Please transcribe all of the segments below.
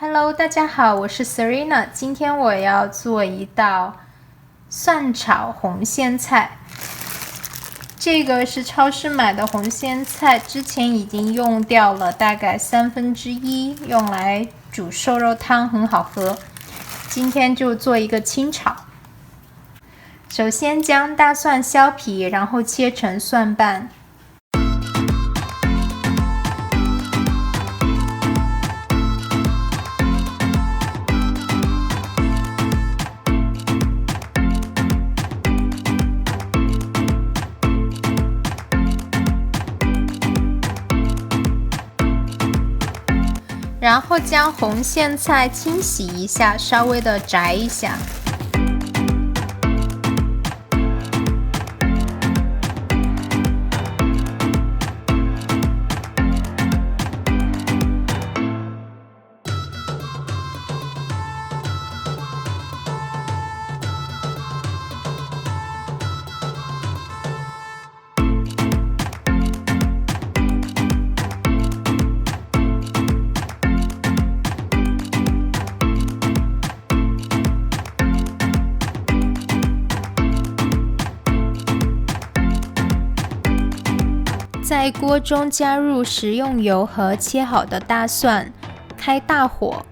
Hello， 大家好，我是 Serena。今天我要做一道蒜炒红苋菜。这个是超市买的红苋菜，之前已经用掉了大概1/3，用来煮瘦肉汤，很好喝。今天就做一个清炒。首先将大蒜削皮，然后切成蒜瓣。然后将红苋菜清洗一下，稍微的摘一下。在锅中加入食用油和切好的大蒜，开大火，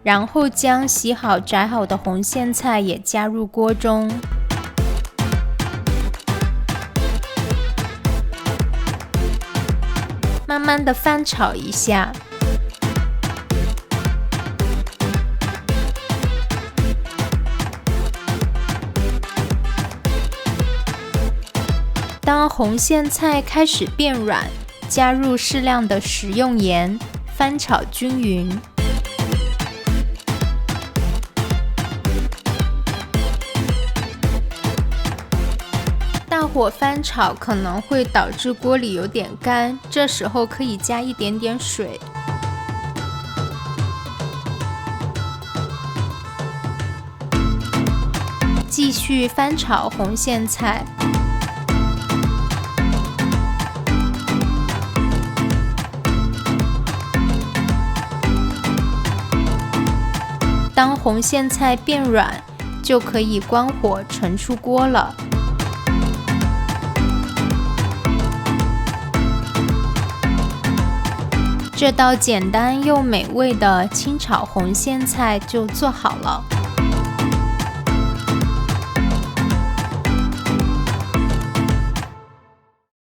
然后将洗好摘好的红苋菜也加入锅中，慢慢的翻炒一下。当红苋菜开始变软，加入适量的食用盐，翻炒均匀。大火翻炒可能会导致锅里有点干，这时候可以加一点点水。继续翻炒红苋菜。当红苋菜变软，就可以关火盛出锅了。这道简单又美味的清炒红苋菜就做好了。